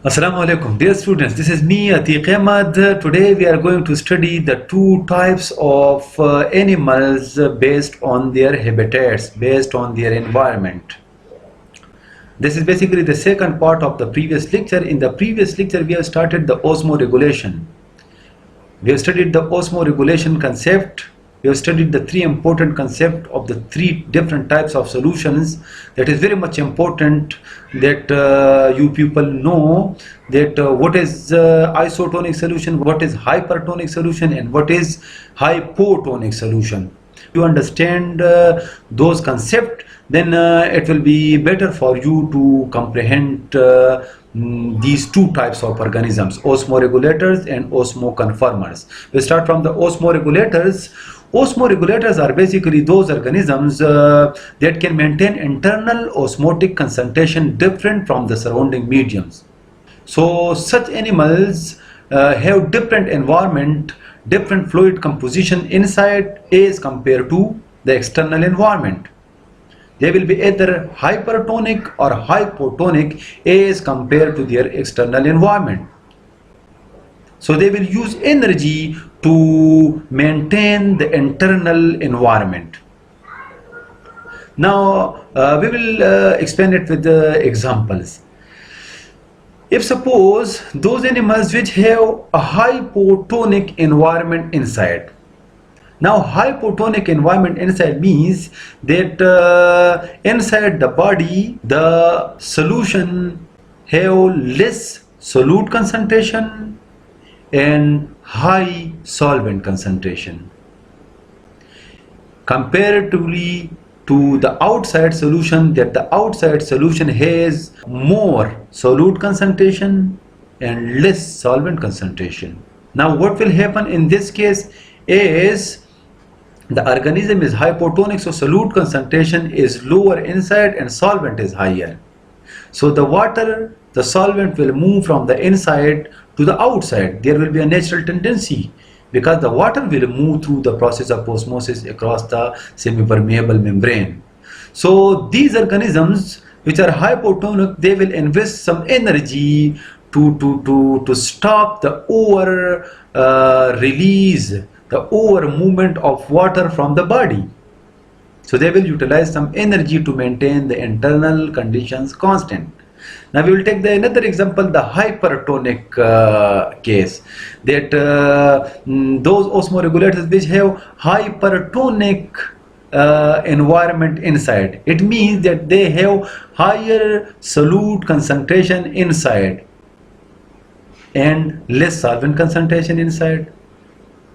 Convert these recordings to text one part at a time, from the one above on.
Assalamu alaikum, dear students. This is me, Atiq Ahmad. Today we are going to study the two types of animals based on their habitats, based on their environment. This is basically the second part of the previous lecture. In the previous lecture, we have started the osmoregulation. We have studied the osmoregulation concept. We have studied the three important concepts of the three different types of solutions. That is very much important that you people know that what is isotonic solution, what is hypertonic solution, and what is hypotonic solution. If you understand those concepts, then it will be better for you to comprehend these two types of organisms, osmoregulators and osmoconformers. We start from the osmoregulators. Osmoregulators are basically those organisms that can maintain internal osmotic concentration different from the surrounding mediums. So such animals have different environment, different fluid composition inside as compared to the external environment. They will be either hypertonic or hypotonic as compared to their external environment. So they will use energy to maintain the internal environment. Now we will explain it with examples. If suppose those animals which have a hypotonic environment inside. Now hypotonic environment inside means that inside the body the solution have less solute concentration and high solvent concentration comparatively to the outside solution, that the outside solution has more solute concentration and less solvent concentration. Now what will happen in this case is the organism is hypotonic, so solute concentration is lower inside and solvent is higher. So the water, the solvent will move from the inside to the outside. There will be a natural tendency because the water will move through the process of osmosis across the semi-permeable membrane. So these organisms which are hypotonic, they will invest some energy to stop the over release, the over movement of water from the body. So they will utilize some energy to maintain the internal conditions constant. Now we will take another example, the hypertonic case, that those osmoregulators which have hypertonic environment inside. It means that they have higher solute concentration inside and less solvent concentration inside.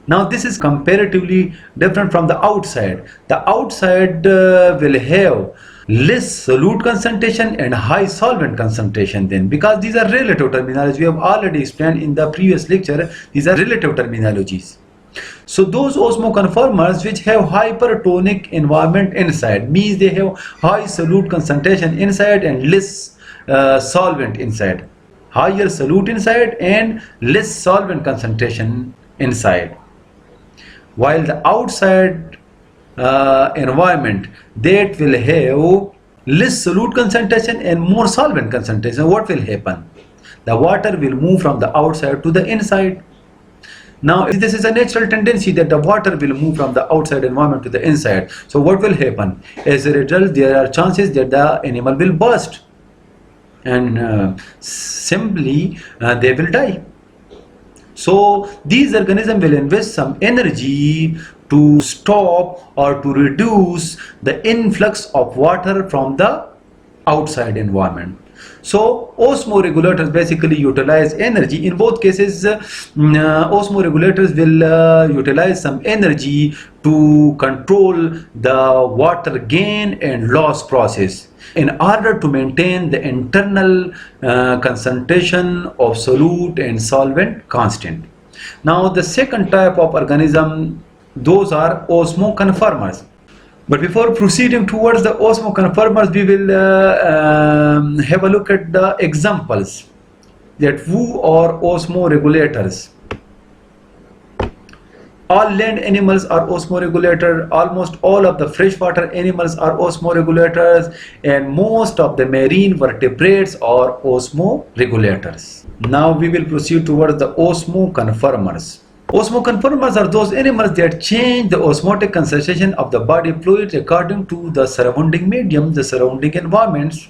Now this is comparatively different from the outside. The outside will have less solute concentration and high solvent concentration then, because these are relative terminology. We have already explained in the previous lecture, these are relative terminologies. So those osmoconformers which have hypertonic environment inside means they have high solute concentration inside and less solvent inside. Higher solute inside and less solvent concentration inside. While the outside environment, that will have less solute concentration and more solvent concentration. What will happen? The water will move from the outside to the inside. Now this is a natural tendency that the water will move from the outside environment to the inside. So what will happen? As a result, there are chances that the animal will burst and simply they will die. So these organisms will invest some energy to stop or to reduce the influx of water from the outside environment. So osmoregulators basically utilize energy. In both cases, osmoregulators will utilize some energy to control the water gain and loss process in order to maintain the internal concentration of solute and solvent constant. Now the second type of organism, those are osmoconformers. But before proceeding towards the osmoconformers, we will have a look at the examples, that who are osmoregulators. All land animals are osmoregulator, almost all of the freshwater animals are osmoregulators, and most of the marine vertebrates are osmoregulators. Now we will proceed towards the osmoconformers. Osmoconformers are those animals that change the osmotic concentration of the body fluids according to the surrounding medium, the surrounding environments.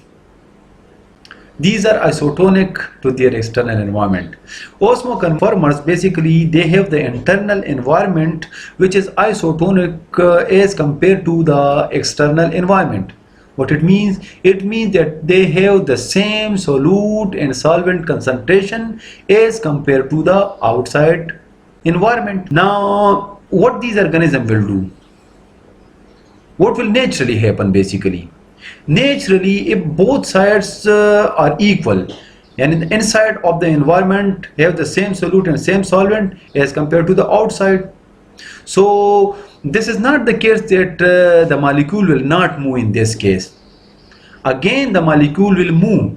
These are isotonic to their external environment. Osmoconformers, basically they have the internal environment which is isotonic as compared to the external environment. What it means? It means that they have the same solute and solvent concentration as compared to the outside environment. Now what these organisms will do? What will naturally happen basically? Naturally, if both sides are equal and in the inside of the environment have the same solute and same solvent as compared to the outside, so this is not the case that the molecule will not move in this case. Again the molecule will move,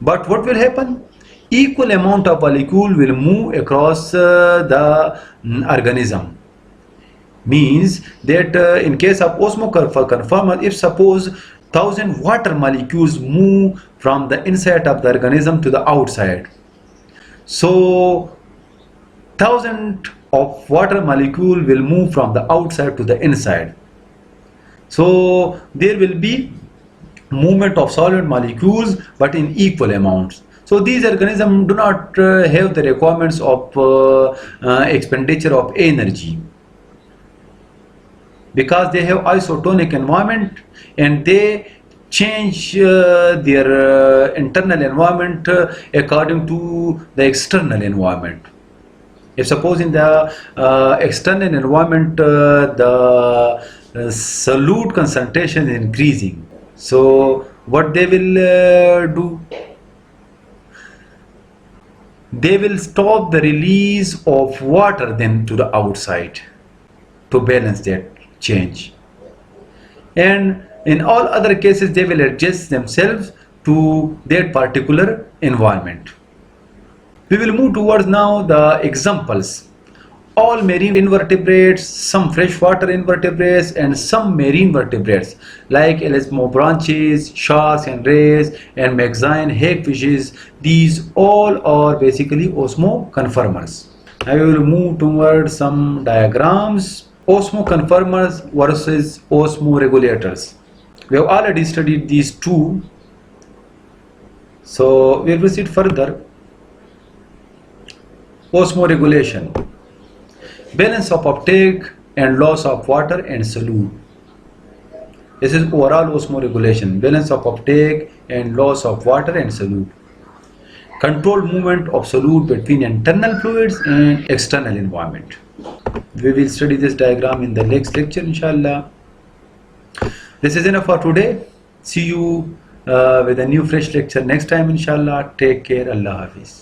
but what will happen? Equal amount of molecule will move across the organism. Means that in case of osmoconformer, if suppose 1000 water molecules move from the inside of the organism to the outside, so 1000 of water molecule will move from the outside to the inside, so there will be movement of solvent molecules but in equal amounts. So these organisms do not have the requirements of expenditure of energy, because they have isotonic environment and they change their internal environment according to the external environment. If suppose in the external environment the solute concentration is increasing, so what they will do? They will stop the release of water then to the outside to balance that change, and in all other cases they will adjust themselves to that particular environment. We will move towards now the examples. All marine invertebrates, some freshwater invertebrates, and some marine vertebrates like elasmobranches, sharks and rays, and maxine hagfishes, these all are basically osmoconformers. Now we will move towards some diagrams. Osmoconformers versus osmoregulators. We have already studied these two, so we will proceed further. Osmoregulation, balance of uptake and loss of water and solute. This is overall osmoregulation, balance of uptake and loss of water and solute. Controlled movement of solute between internal fluids and external environment. We will study this diagram in the next lecture, inshallah. This is enough for today. See you with a new fresh lecture next time, inshallah. Take care. Allah Hafiz.